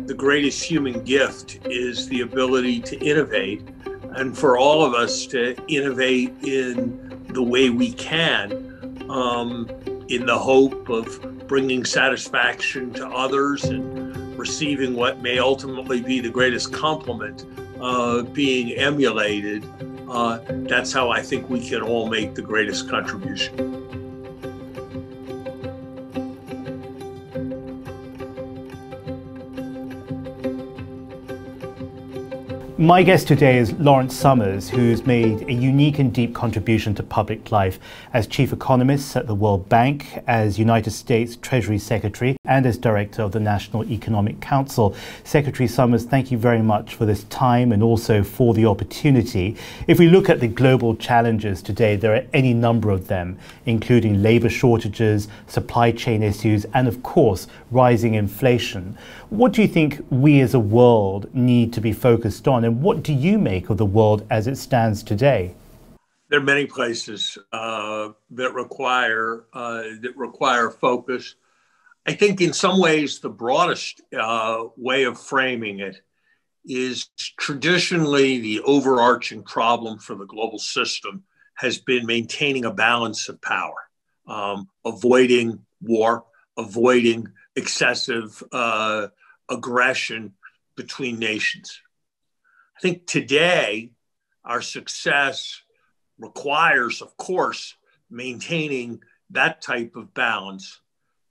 The greatest human gift is the ability to innovate, and for all of us to innovate in the way we can, in the hope of bringing satisfaction to others and receiving what may ultimately be the greatest compliment, being emulated. That's how I think we can all make the greatest contribution. My guest today is Lawrence Summers, who's made a unique and deep contribution to public life as Chief Economist at the World Bank, as United States Treasury Secretary, and as Director of the National Economic Council. Secretary Summers, thank you very much for this time and also for the opportunity. If we look at the global challenges today, there are any number of them, including labour shortages, supply chain issues, and of course, rising inflation. What do you think we as a world need to be focused on? And what do you make of the world as it stands today? There are many places that require focus. I think in some ways the broadest way of framing it is traditionally the overarching problem for the global system has been maintaining a balance of power, avoiding war, avoiding excessive aggression between nations. I think today our success requires, of course, maintaining that type of balance,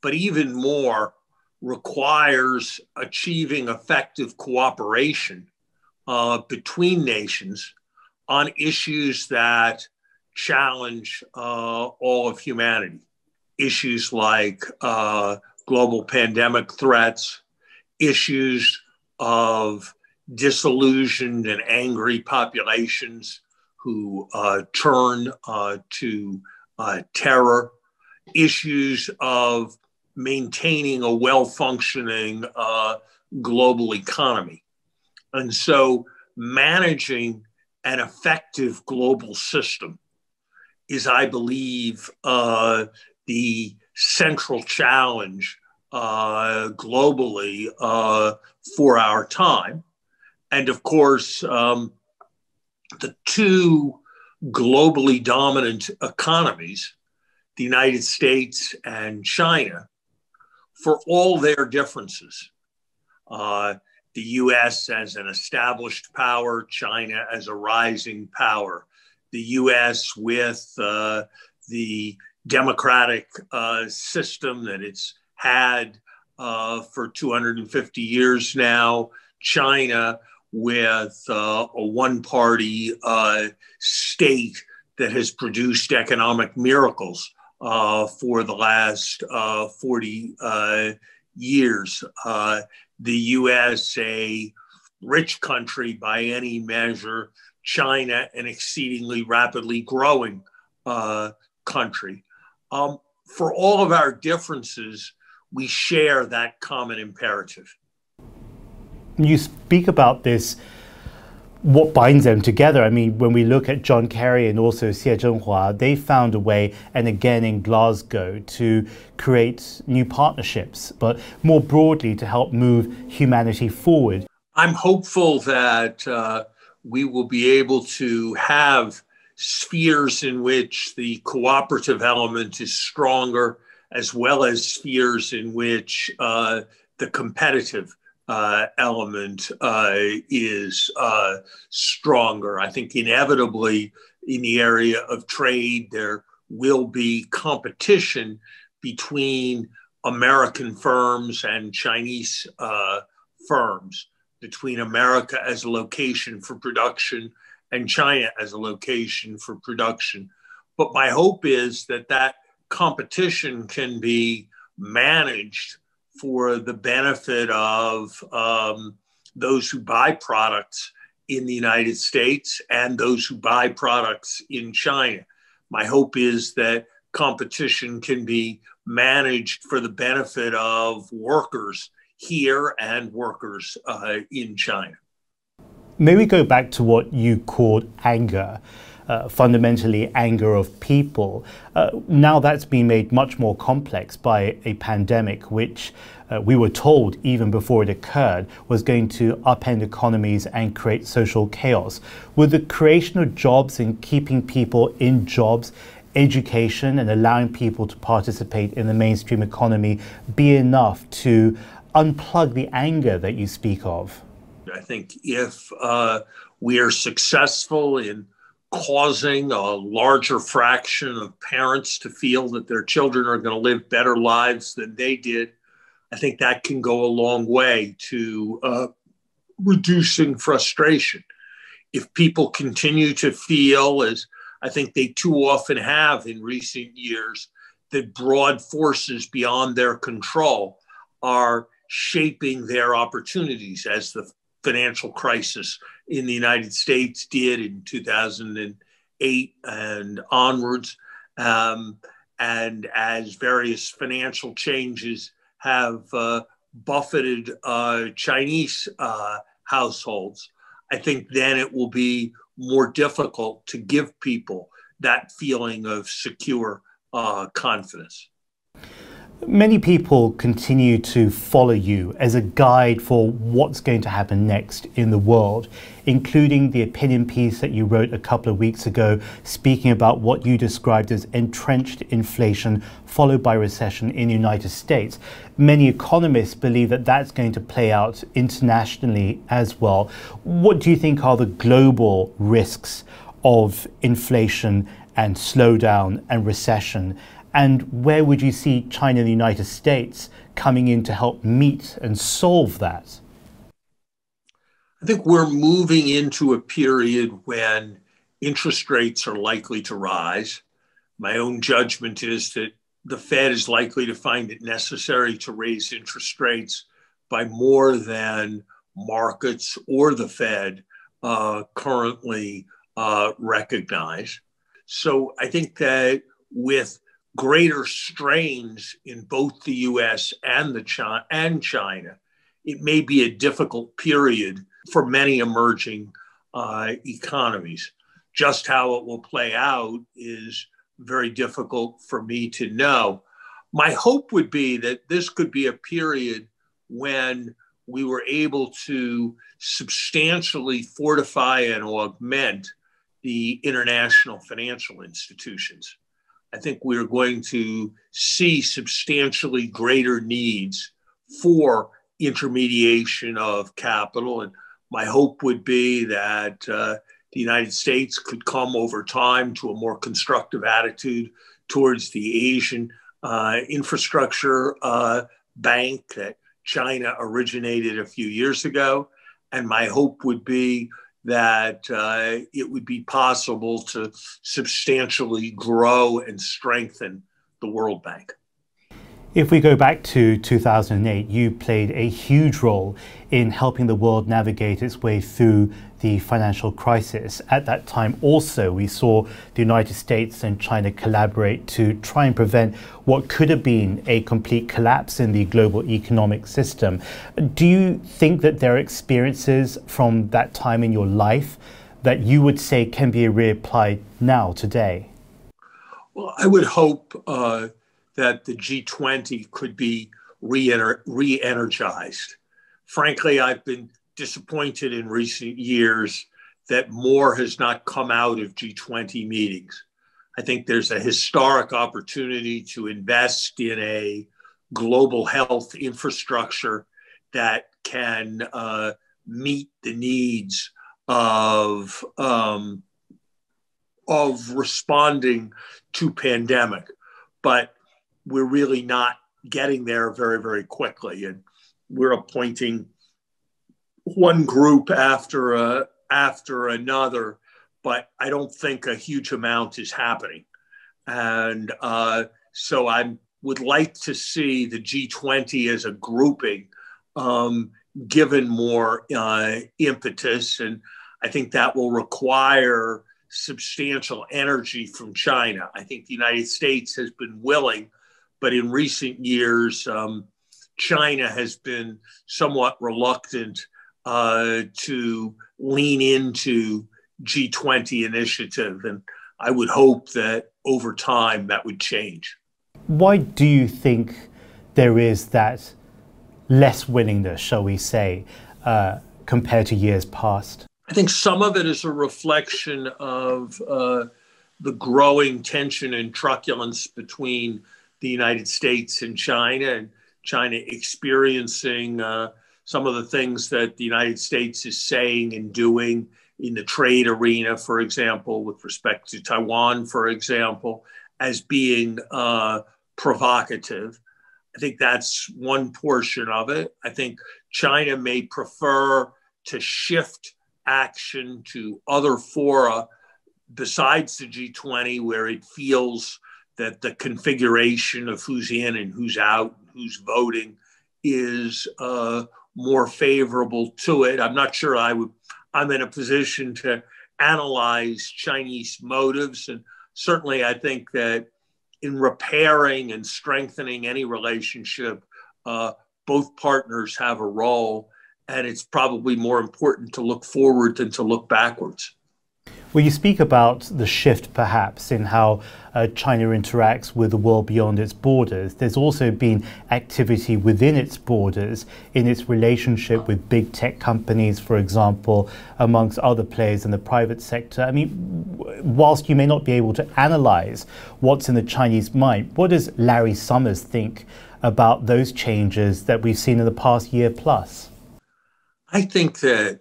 but even more requires achieving effective cooperation between nations on issues that challenge all of humanity. Issues like global pandemic threats, issues of disillusioned and angry populations who turn to terror, issues of maintaining a well-functioning global economy. And so managing an effective global system is, I believe, the central challenge globally for our time. And of course, the two globally dominant economies, the United States and China, for all their differences, the US as an established power, China as a rising power, the US with the democratic system that it's had for 250 years now, China with a one-party state that has produced economic miracles for the last 40 years. The US, a rich country by any measure, China, an exceedingly rapidly growing country. For all of our differences, we share that common imperative. You speak about this, what binds them together. I mean, when we look at John Kerry and also Xie Zhenhua, they found a way, and again in Glasgow, to create new partnerships, but more broadly to help move humanity forward. I'm hopeful that we will be able to have spheres in which the cooperative element is stronger, as well as spheres in which the competitive element is stronger. I think inevitably in the area of trade, there will be competition between American firms and Chinese firms, between America as a location for production and China as a location for production. But my hope is that that competition can be managed for the benefit of those who buy products in the United States and those who buy products in China. My hope is that competition can be managed for the benefit of workers here and workers in China. Maybe go back to what you called anger. Fundamentally anger of people. Now that's been made much more complex by a pandemic which we were told even before it occurred, was going to upend economies and create social chaos. Would the creation of jobs and keeping people in jobs, education, and allowing people to participate in the mainstream economy be enough to unplug the anger that you speak of? I think if we are successful in causing a larger fraction of parents to feel that their children are going to live better lives than they did, I think that can go a long way to reducing frustration. If people continue to feel, as I think they too often have in recent years, that broad forces beyond their control are shaping their opportunities, as the financial crisis in the United States did in 2008 and onwards, and as various financial changes have buffeted Chinese households, I think then it will be more difficult to give people that feeling of secure confidence. Many people continue to follow you as a guide for what's going to happen next in the world, including the opinion piece that you wrote a couple of weeks ago, speaking about what you described as entrenched inflation followed by recession in the United States. Many economists believe that that's going to play out internationally as well. What do you think are the global risks of inflation and slowdown and recession? And where would you see China and the United States coming in to help meet and solve that? I think we're moving into a period when interest rates are likely to rise. My own judgment is that the Fed is likely to find it necessary to raise interest rates by more than markets or the Fed currently recognize. So I think that with greater strains in both the US and China, it may be a difficult period for many emerging economies. Just how it will play out is very difficult for me to know. My hope would be that this could be a period when we were able to substantially fortify and augment the international financial institutions. I think we're going to see substantially greater needs for intermediation of capital. And my hope would be that the United States could come over time to a more constructive attitude towards the Asian infrastructure bank that China originated a few years ago. And my hope would be that it would be possible to substantially grow and strengthen the World Bank. If we go back to 2008, you played a huge role in helping the world navigate its way through the financial crisis. At that time also, we saw the United States and China collaborate to try and prevent what could have been a complete collapse in the global economic system. Do you think that there are experiences from that time in your life that you would say can be reapplied now, today? Well, I would hope that the G20 could be re-energized. Frankly, I've been disappointed in recent years that more has not come out of G20 meetings. I think there's a historic opportunity to invest in a global health infrastructure that can meet the needs of responding to pandemic. But we're really not getting there very, very quickly. And we're appointing one group after another, but I don't think a huge amount is happening. And so I would like to see the G20 as a grouping given more impetus. And I think that will require substantial energy from China. I think the United States has been willing, but in recent years, China has been somewhat reluctant to lean into G20 initiative. And I would hope that over time that would change. Why do you think there is that less willingness, shall we say, compared to years past? I think some of it is a reflection of the growing tension and truculence between the United States and China experiencing some of the things that the United States is saying and doing in the trade arena, for example, with respect to Taiwan, for example, as being provocative. I think that's one portion of it. I think China may prefer to shift action to other fora besides the G20, where it feels that the configuration of who's in and who's out, who's voting, is more favorable to it. I'm not sure I'm in a position to analyze Chinese motives. And certainly I think that in repairing and strengthening any relationship, both partners have a role. And it's probably more important to look forward than to look backwards. Well, you speak about the shift, perhaps, in how China interacts with the world beyond its borders. There's also been activity within its borders in its relationship with big tech companies, for example, amongst other players in the private sector. I mean, whilst you may not be able to analyze what's in the Chinese mind, what does Larry Summers think about those changes that we've seen in the past year plus? I think that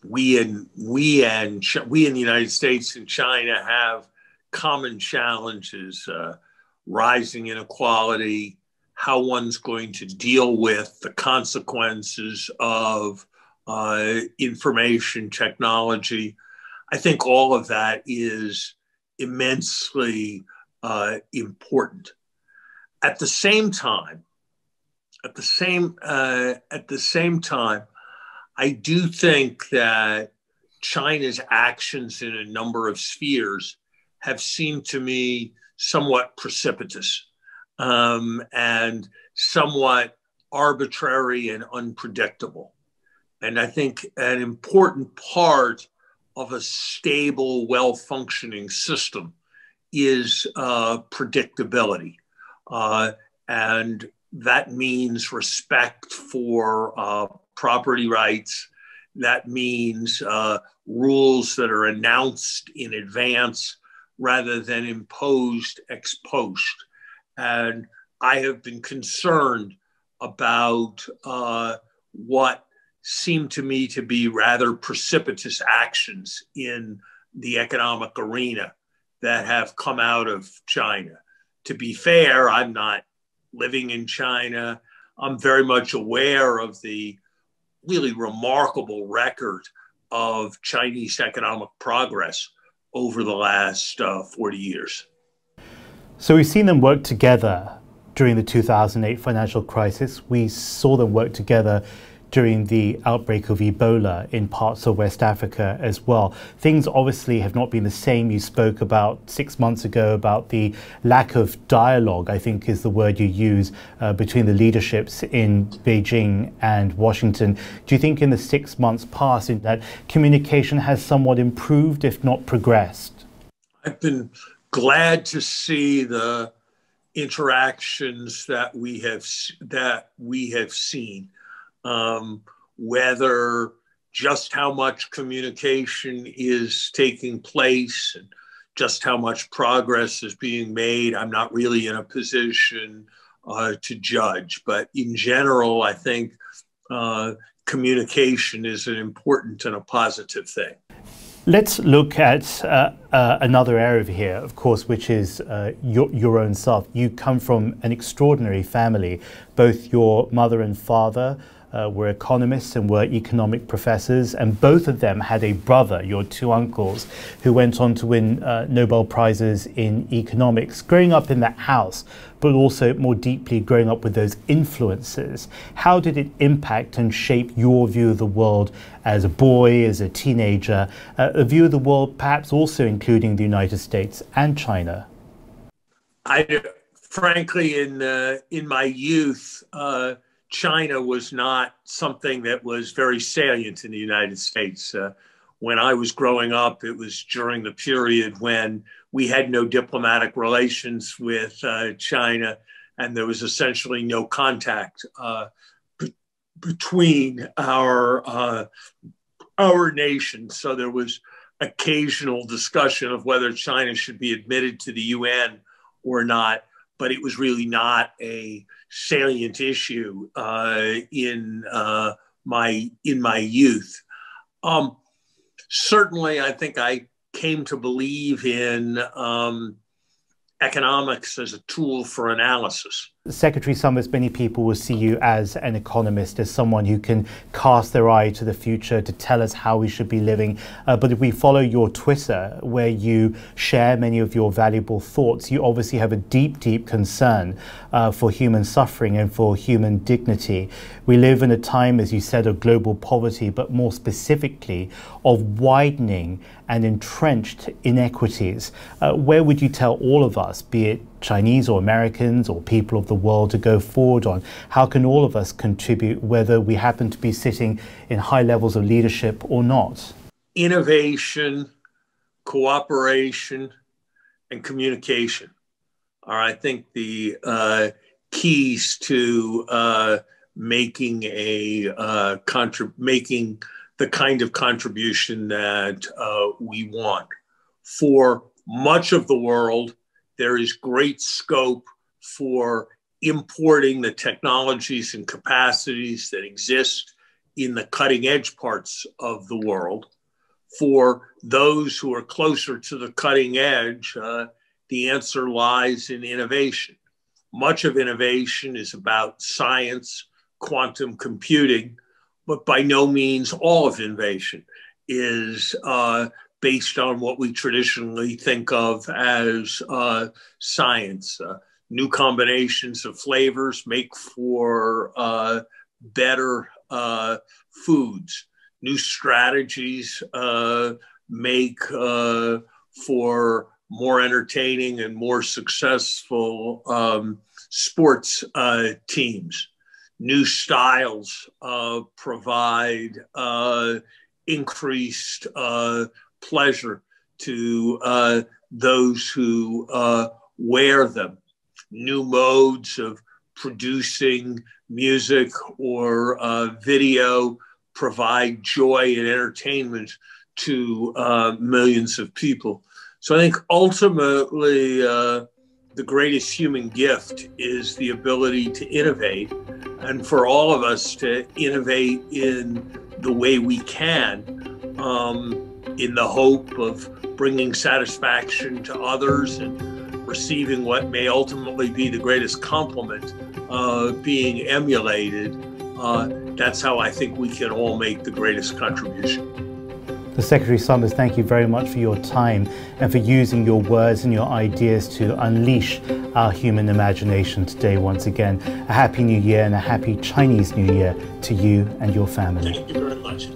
we in the United States and China have common challenges: rising inequality, how one's going to deal with the consequences of information technology. I think all of that is immensely important. At the same time, I do think that China's actions in a number of spheres have seemed to me somewhat precipitous and somewhat arbitrary and unpredictable. And I think an important part of a stable, well-functioning system is predictability. And that means respect for property rights. That means rules that are announced in advance rather than imposed ex post. And I have been concerned about what seem to me to be rather precipitous actions in the economic arena that have come out of China. To be fair, I'm not living in China. I'm very much aware of the really remarkable record of Chinese economic progress over the last 40 years. So we've seen them work together during the 2008 financial crisis. We saw them work together during the outbreak of Ebola in parts of West Africa as well. Things obviously have not been the same. You spoke about 6 months ago about the lack of dialogue, I think is the word you use, between the leaderships in Beijing and Washington. Do you think in the 6 months past that communication has somewhat improved, if not progressed? I've been glad to see the interactions that we have seen. Whether just how much communication is taking place and just how much progress is being made, I'm not really in a position to judge. But in general, I think communication is an important and a positive thing. Let's look at another area here, of course, which is your own self. You come from an extraordinary family. Both your mother and father were economists and were economic professors, and both of them had a brother, your two uncles, who went on to win Nobel Prizes in economics. Growing up in that house, but also more deeply growing up with those influences, how did it impact and shape your view of the world as a boy, as a teenager, a view of the world perhaps also including the United States and China? Frankly, in my youth, China was not something that was very salient in the United States. When I was growing up, it was during the period when we had no diplomatic relations with China, and there was essentially no contact between our nations. So there was occasional discussion of whether China should be admitted to the UN or not, but it was really not a salient issue in my youth. Certainly, I think I came to believe in economics as a tool for analysis. Secretary Summers, many people will see you as an economist, as someone who can cast their eye to the future to tell us how we should be living. But if we follow your Twitter, where you share many of your valuable thoughts, you obviously have a deep, deep concern for human suffering and for human dignity. We live in a time, as you said, of global poverty, but more specifically of widening and entrenched inequities. Where would you tell all of us, be it Chinese or Americans or people of the world, to go forward on? How can all of us contribute, whether we happen to be sitting in high levels of leadership or not? Innovation, cooperation, and communication are, I think, the keys to making the kind of contribution that we want. For much of the world, there is great scope for importing the technologies and capacities that exist in the cutting edge parts of the world. For those who are closer to the cutting edge, the answer lies in innovation. Much of innovation is about science, quantum computing, but by no means all of innovation is based on what we traditionally think of as science. New combinations of flavors make for better foods. New strategies make for more entertaining and more successful sports teams. New styles provide increased pleasure to those who wear them. New modes of producing music or video provide joy and entertainment to millions of people. So I think ultimately the greatest human gift is the ability to innovate, and for all of us to innovate in the way we can, in the hope of bringing satisfaction to others and receiving what may ultimately be the greatest compliment, being emulated. That's how I think we can all make the greatest contribution. So Secretary Summers, thank you very much for your time and for using your words and your ideas to unleash our human imagination today once again. A Happy New Year and a Happy Chinese New Year to you and your family. Thank you very much.